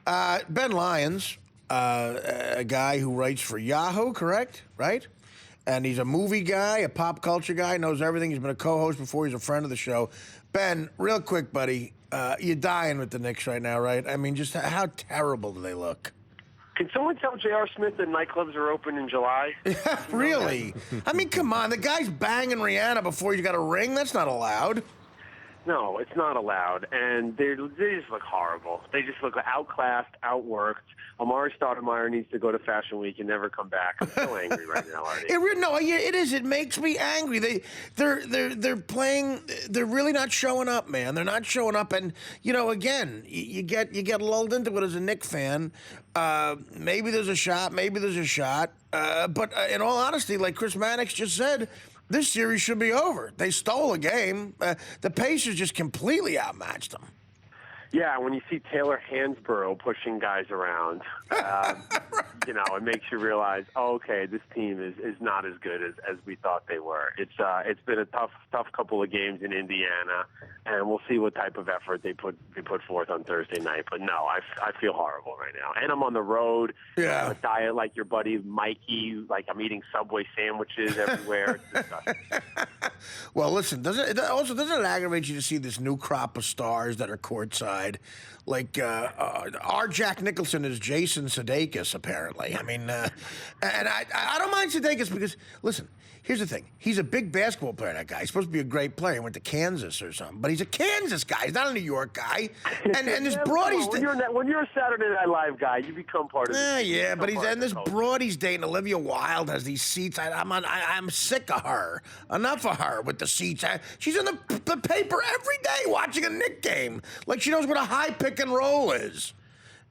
Ben Lyons, a guy who writes for Yahoo, correct? Right? And he's a movie guy, a pop culture guy, knows everything. He's been a co-host before. He's a friend of the show. Ben, real quick, buddy, you're dying with the Knicks right now, right? I mean, just how terrible do they look? Can someone tell J.R. Smith that nightclubs are open in July? Really? I mean, come on. The guy's banging Rihanna before he's got a ring. That's not allowed. No, it's not allowed, and they just look horrible. They just look outclassed, outworked. Amari Stoudemire needs to go to Fashion Week and never come back. I'm so angry right now, Artie. It is. It makes me angry. They're playing. They're really not showing up, man. They're not showing up, and again, you get lulled into it as a Knicks fan. Maybe there's a shot. Maybe there's a shot. But in all honesty, like Chris Mannix just said, this series should be over. They stole a game. The Pacers just completely outmatched them. Yeah, when you see Taylor Hansborough pushing guys around, it makes you realize, okay, this team is not as good as we thought they were. It's been a tough couple of games in Indiana, and we'll see what type of effort they put forth on Thursday night. But no, I feel horrible right now, and I'm on the road. Yeah, I'm a diet like your buddy Mikey. Like I'm eating Subway sandwiches everywhere. It's disgusting. Well, listen, doesn't it aggravate you to see this new crop of stars that are courtside? Like our Jack Nicholson is Jason Sudeikis, apparently. I mean, and I don't mind Sudeikis because, listen, here's the thing. He's a big basketball player, that guy. He's supposed to be a great player. He went to Kansas or something. But he's a Kansas guy. He's not a New York guy. And this broad he's... When you're a Saturday Night Live guy, you become part of it. Yeah, but this broad he's dating, Olivia Wilde, has these seats. I'm sick of her. Enough of her with the seats. She's in the paper every day watching a Knicks game. Like she knows what a high pick and roll is.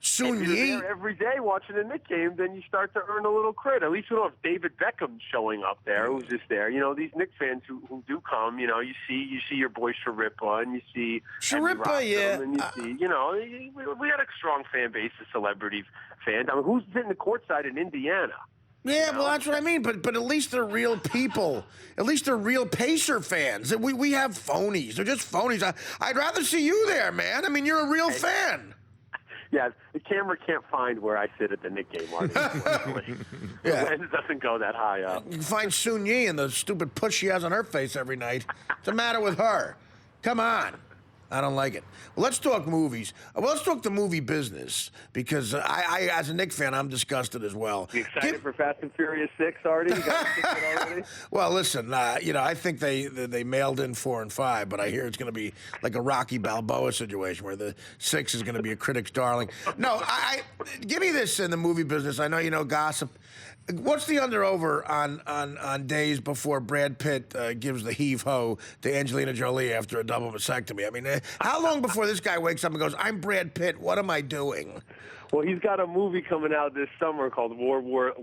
Soon if you're there every day watching a Knicks game, then you start to earn a little credit. At least we don't have David Beckham showing up there, who's just there. These Knicks fans who do come, you see your boy Sharippa, and you see Sharippa, yeah. And you see, we had a strong fan base of celebrity fans. I mean, who's sitting the courtside in Indiana? Yeah, well, that's what I mean. But at least they're real people. At least they're real Pacer fans. We have phonies. They're just phonies. I'd rather see you there, man. I mean, you're a real fan. Yeah, the camera can't find where I sit at the Knicks game, Artie. Yeah. The lens doesn't go that high up. You can find Soon Yi and the stupid push she has on her face every night. What's the matter with her? Come on. I don't like it. Well, let's talk movies. Well, let's talk the movie business because I as a Knicks fan, I'm disgusted as well. You excited for Fast and Furious 6, Artie? You got the ticket already? Well, listen, I think they mailed in 4 and 5, but I hear it's going to be like a Rocky Balboa situation where the 6 is going to be a critic's darling. No, give me this in the movie business. I know you know gossip. What's the under-over on days before Brad Pitt gives the heave-ho to Angelina Jolie after a double vasectomy? I mean, how long before this guy wakes up and goes, I'm Brad Pitt, what am I doing? Well, he's got a movie coming out this summer called World War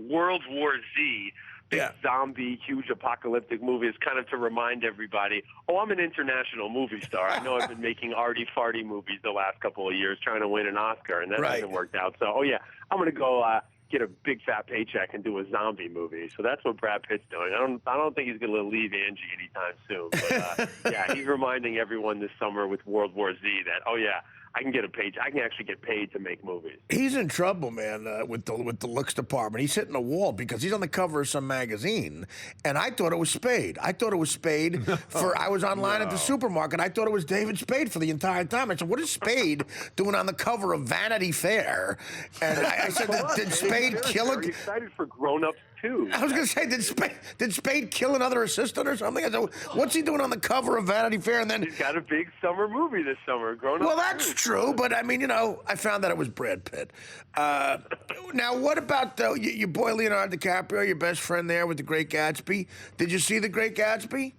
Z. Big zombie, huge apocalyptic movie. It's kind of to remind everybody, I'm an international movie star. I know I've been making arty-farty movies the last couple of years trying to win an Oscar, and that hasn't worked out. So, I'm going to go... get a big fat paycheck and do a zombie movie. So that's what Brad Pitt's doing. I don't think he's going to leave Angie anytime soon. But he's reminding everyone this summer with World War Z that I can get a page. I can actually get paid to make movies. He's in trouble, man, with the looks department. He's hitting a wall because he's on the cover of some magazine, and I thought it was Spade. I was online at the supermarket. I thought it was David Spade for the entire time. I said, what is Spade doing on the cover of Vanity Fair? And I said, did Spade kill Are you excited for grown-ups too? I was going to say, did Spade kill another assistant or something? I said, what's he doing on the cover of Vanity Fair? And then he's got a big summer movie this summer. Grown-ups. Well, that's true, but I mean, I found that it was Brad Pitt. Now, what about your boy Leonardo DiCaprio, your best friend there with The Great Gatsby? Did you see The Great Gatsby?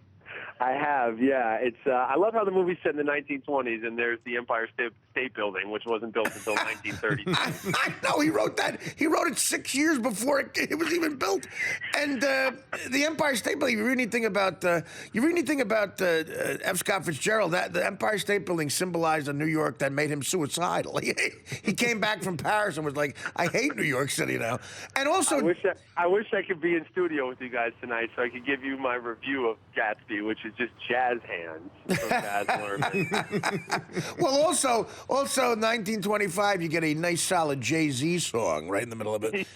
I have, yeah. It's I love how the movie's set in the 1920s, and there's the Empire State Building, which wasn't built until 1932. I know, he wrote that. He wrote it 6 years before it was even built. And the Empire State Building, you read anything about F. Scott Fitzgerald, that the Empire State Building symbolized a New York that made him suicidal. He came back from Paris and was like, I hate New York City now. And also... I wish I could be in studio with you guys tonight so I could give you my review of Gatsby, which is just jazz hands from Baz Luhrmann. Well, also, Also, 1925, you get a nice, solid Jay-Z song right in the middle of it.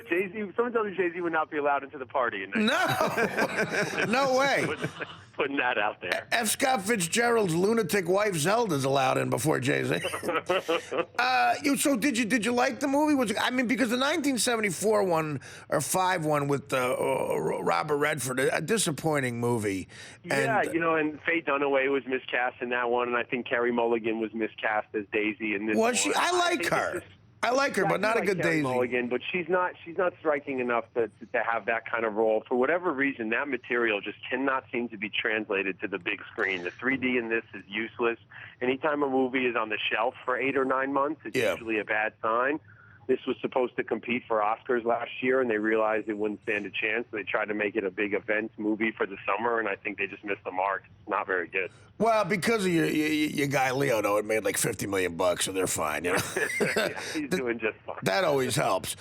Jay-Z, someone tells me Jay-Z would not be allowed into the party. No, no way. Putting that out there. F. Scott Fitzgerald's lunatic wife Zelda's allowed in before Jay-Z. So did you like the movie? Because the 1974 one or 5 one with Robert Redford, a disappointing movie. Yeah, and Faye Dunaway was miscast in that one, and I think Carey Mulligan was miscast as Daisy in this one. Was she? I like her. I like her, but not a good Daisy. Mulligan, but she's not striking enough to have that kind of role. For whatever reason, that material just cannot seem to be translated to the big screen. The 3D in this is useless. Anytime a movie is on the shelf for 8 or 9 months, it's usually a bad sign. This was supposed to compete for Oscars last year, and they realized it wouldn't stand a chance. So they tried to make it a big event movie for the summer, and I think they just missed the mark. It's not very good. Well, because of your guy Leo, though, it made like $50 million, so they're fine. Yeah, he's doing just fine. That always helps.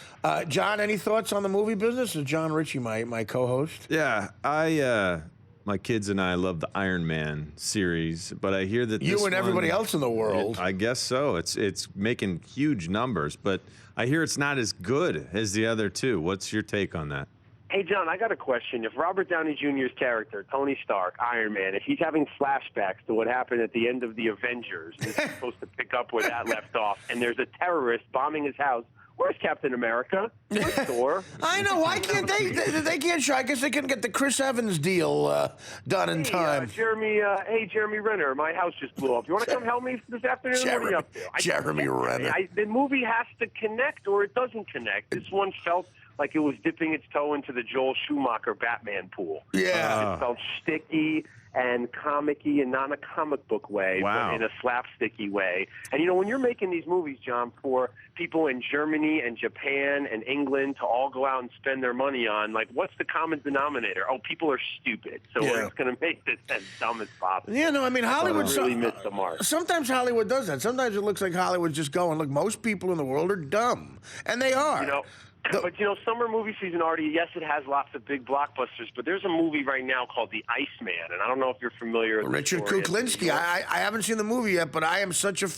John, any thoughts on the movie business? Is John Ritchie my co-host? Yeah, my kids and I love the Iron Man series, but I hear that you and everybody else in the world. I guess so. It's making huge numbers, but I hear it's not as good as the other two. What's your take on that? Hey, John, I got a question. If Robert Downey Jr.'s character, Tony Stark, Iron Man, if he's having flashbacks to what happened at the end of the Avengers, and he's supposed to pick up where that left off, and there's a terrorist bombing his house, where's Captain America? Where's Thor? I know. Why can't they can't show? I guess they couldn't get the Chris Evans deal done in time. Jeremy Renner, my house just blew up. You want to come help me this afternoon? What are you up to? Jeremy Renner. The movie has to connect, or it doesn't connect. This one felt like it was dipping its toe into the Joel Schumacher Batman pool. Yeah. It felt sticky and comic-y and not in a comic book way, but in a slapsticky way. And, when you're making these movies, John, for people in Germany and Japan and England to all go out and spend their money on, like, what's the common denominator? Oh, people are stupid, so we're just going to make this as dumb as possible. Yeah, no, I mean, Hollywood really missed the mark. Sometimes Hollywood does that. Sometimes it looks like Hollywood's just going, look, most people in the world are dumb. And they are. But, summer movie season, Artie, yes, it has lots of big blockbusters, but there's a movie right now called The Iceman, and I don't know if you're familiar with Richard Kuklinski. I haven't seen the movie yet, but I am such a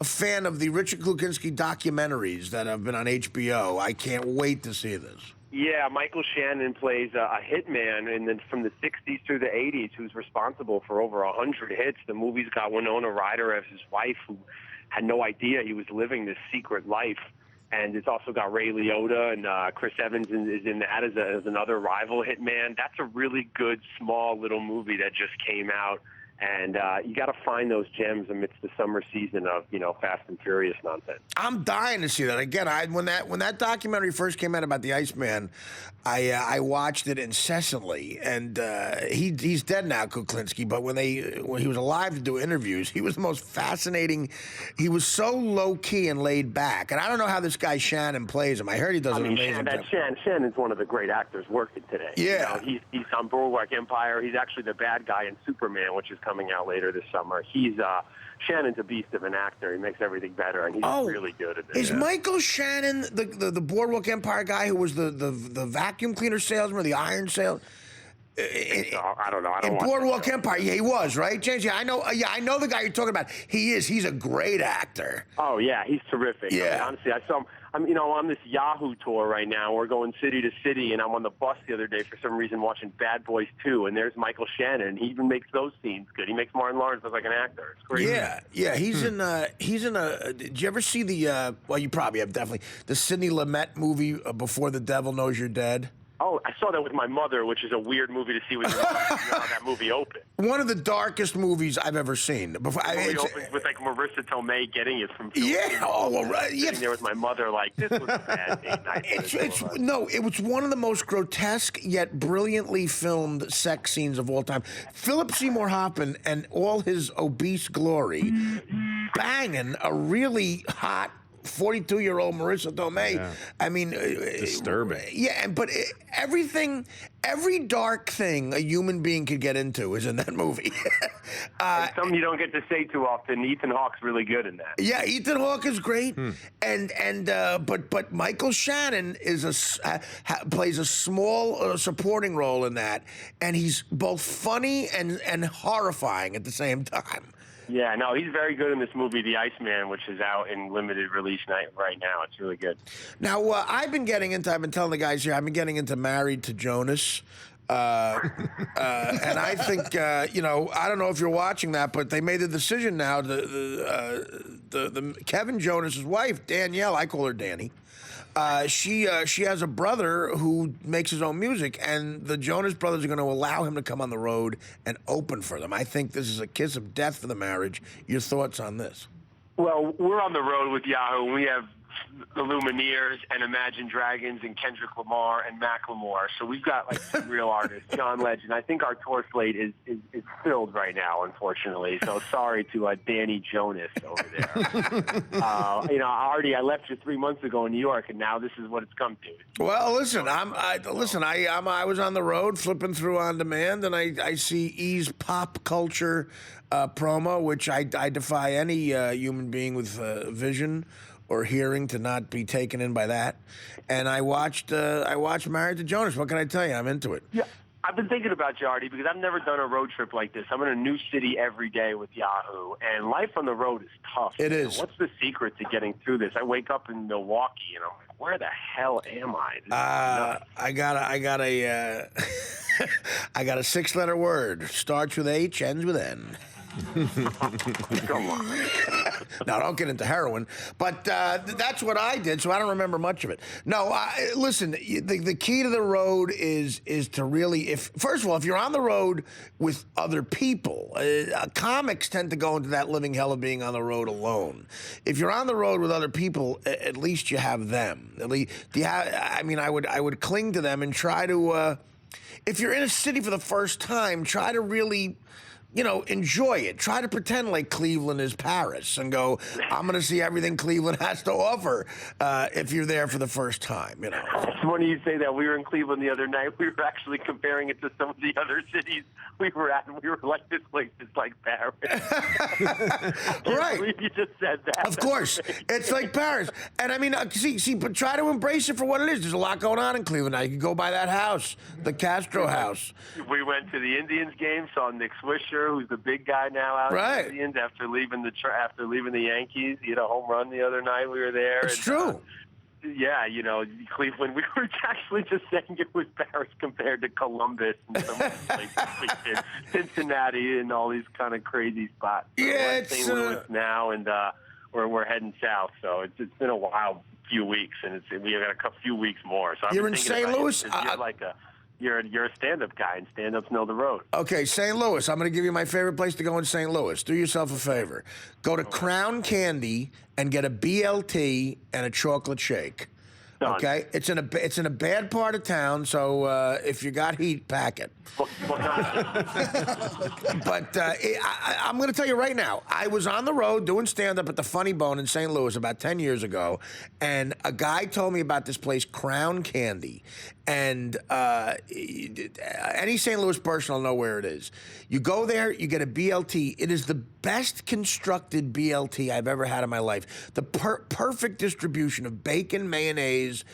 fan of the Richard Kuklinski documentaries that have been on HBO. I can't wait to see this. Yeah, Michael Shannon plays a hitman from the 60s through the 80s who's responsible for over 100 hits. The movie's got Winona Ryder as his wife, who had no idea he was living this secret life. And it's also got Ray Liotta and Chris Evans is in that as another rival hitman. That's a really good, small little movie that just came out. And you got to find those gems amidst the summer season of, Fast and Furious nonsense. I'm dying to see that. Again, when that documentary first came out about the Iceman, I watched it incessantly. And he's dead now, Kuklinski. But when he was alive to do interviews, he was the most fascinating. He was so low key and laid back. And I don't know how this guy Shannon plays him. I heard he does an amazing job. Shannon's one of the great actors working today. Yeah, he's on Boardwalk Empire. He's actually the bad guy in Superman, which is coming out later this summer. Shannon's a beast of an actor. He makes everything better, and he's really good at this. Is Michael Shannon the Boardwalk Empire guy who was the vacuum cleaner salesman or the iron salesman? I don't know. In Boardwalk Empire, he was, right, James? I know the guy you're talking about. He's a great actor. Oh yeah, he's terrific. Yeah. Honestly, I saw him. I'm on this Yahoo tour right now. We're going city to city, and I'm on the bus the other day for some reason watching Bad Boys 2, and there's Michael Shannon. He even makes those scenes good. He makes Martin Lawrence look like an actor. It's crazy. Yeah. He's in a. Did you ever see the? Well, you probably have definitely the Sidney Lumet movie Before the Devil Knows You're Dead. Oh, I saw that with my mother, which is a weird movie to see with your mother. You know how that movie opened. One of the darkest movies I've ever seen. It opens with Marissa Tomei getting it from. Yeah, Sitting there with my mother, like this was a bad date night. It was one of the most grotesque yet brilliantly filmed sex scenes of all time. Philip Seymour Hoffman and all his obese glory, banging a really hot 42-year-old Marissa Tomei. Yeah. I mean, disturbing. Yeah, but every dark thing a human being could get into is in that movie. Something you don't get to say too often. Ethan Hawke's really good in that. Yeah, Ethan Hawke is great, but Michael Shannon plays a small supporting role in that, and he's both funny and horrifying at the same time. Yeah, no, he's very good in this movie, The Iceman, which is out in limited release night right now. It's really good. Now, I've been telling the guys here, I've been getting into Married to Jonas. And I think, I don't know if you're watching that, but they made the decision now. The Kevin Jonas's wife, Danielle, I call her Danny. She has a brother who makes his own music, and the Jonas Brothers are going to allow him to come on the road and open for them. I think this is a kiss of death for the marriage. Your thoughts on this? Well, we're on the road with Yahoo, and we have the Lumineers and Imagine Dragons and Kendrick Lamar and Macklemore. So we've got like some real artists, John Legend. I think our tour slate is filled right now, unfortunately. So sorry to Danny Jonas over there. Artie, I left you 3 months ago in New York, and now this is what it's come to. Well, listen, I was on the road flipping through On Demand, and I see E's pop culture promo, which I defy any human being with vision or hearing to not be taken in by that. And I watched Married to Jonas. What can I tell you? I'm into it. Yeah, I've been thinking about you, Artie, because I've never done a road trip like this. I'm in a new city every day with Yahoo, and life on the road is tough. It is. What's the secret to getting through this? I wake up in Milwaukee, and I'm like, where the hell am I? I got a I got a 6-letter word. Starts with H, ends with N. Come on. Now, don't get into heroin. But that's what I did, so I don't remember much of it. No, listen, the key to the road is to really, first of all, if you're on the road with other people, comics tend to go into that living hell of being on the road alone. If you're on the road with other people, at least you have them. At least, I would cling to them and try to, if you're in a city for the first time, try to really, enjoy it. Try to pretend like Cleveland is Paris and go, I'm going to see everything Cleveland has to offer if you're there for the first time, It's funny you say that. We were in Cleveland the other night. We were actually comparing it to some of the other cities we were at, and we were like, this place is like Paris. Right. You just said that. Of course. It's like Paris. And I mean, but try to embrace it for what it is. There's a lot going on in Cleveland now. You can go by that house, the Castro house. We went to the Indians game, saw Nick Swisher, who's the big guy now out in the Indians after leaving the Yankees. He had a home run the other night. We were there. It's true. Cleveland, we were actually just saying it was Paris compared to Columbus and some of these places like Cincinnati and all these kind of crazy spots. So yeah, we're in St. Louis now, and we're heading south. So it's been a wild few weeks, and we got a few weeks more. So you're in St. Louis? You're a stand-up guy, and stand-ups know the road. Okay, St. Louis. I'm going to give you my favorite place to go in St. Louis. Do yourself a favor. Go to Crown Candy and get a BLT and a chocolate shake. Done. Okay? It's in a bad part of town, so if you got heat, pack it. But I'm going to tell you right now, I was on the road doing stand-up at the Funny Bone in St. Louis about 10 years ago, and a guy told me about this place, Crown Candy. And any St. Louis person will know where it is. You go there, you get a BLT. It is the best constructed BLT I've ever had in my life. The perfect distribution of bacon, mayonnaise,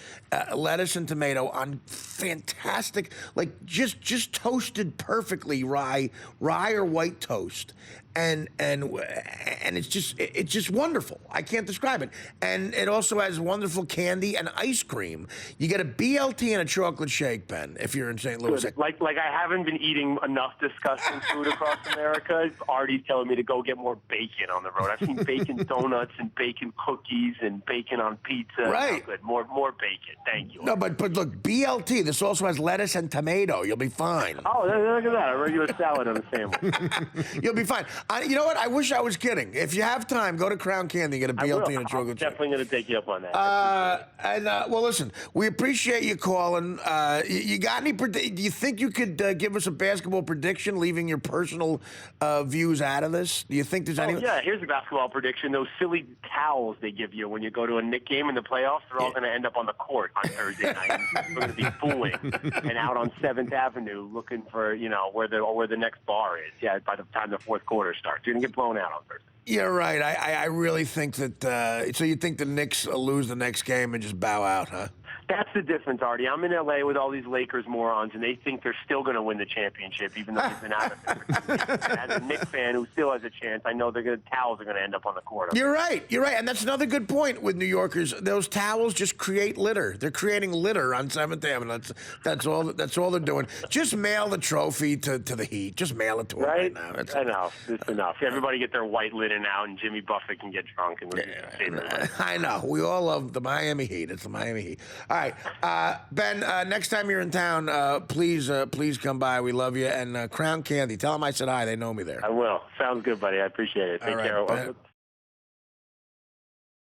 lettuce, and tomato on fantastic, like just toasted perfectly rye or white toast. And it's just wonderful. I can't describe it. And it also has wonderful candy and ice cream. You get a BLT and a chocolate shake, Ben, if you're in St. Louis. Good. Like I haven't been eating enough disgusting food across America. Artie's telling me to go get more bacon on the road. I've seen bacon donuts and bacon cookies and bacon on pizza. Right. Oh, good. More bacon. Thank you. No, but look, BLT. This also has lettuce and tomato. You'll be fine. Oh, look at that! A regular salad on a sandwich. You'll be fine. You know what? I wish I was kidding. If you have time, go to Crown Candy, get a BLT and a chocolate chip. I'm definitely going to take you up on that. Well, listen, we appreciate you calling. You got any? Do you think you could give us a basketball prediction, leaving your personal views out of this? Do you think there's any? Yeah, here's a basketball prediction. Those silly towels they give you when you go to a Knicks game in the playoffs, they're all going to end up on the court on Thursday night. We're going to be fooling and out on 7th Avenue looking for where the next bar is. Yeah, by the time the fourth quarter starts, you're going to get blown out on Thursday. You're right. I really think that. So you think the Knicks will lose the next game and just bow out, huh? That's the difference, Artie. I'm in L.A. with all these Lakers morons, and they think they're still going to win the championship, even though they've been out of it. And as a Knicks fan who still has a chance, I know towels are going to end up on the court. You're right. And that's another good point with New Yorkers. Those towels just create litter. They're creating litter on 7th Avenue. That's all they're doing. Just mail the trophy to the Heat. Just mail it to them right now. That's enough. It's enough. Everybody get their white linen out, and Jimmy Buffett can get drunk. And I know. We all love the Miami Heat. It's the Miami Heat. All right, Ben. Next time you're in town, please come by. We love you. And Crown Candy. Tell them I said hi. They know me there. I will. Sounds good, buddy. I appreciate it. Take care. Ben.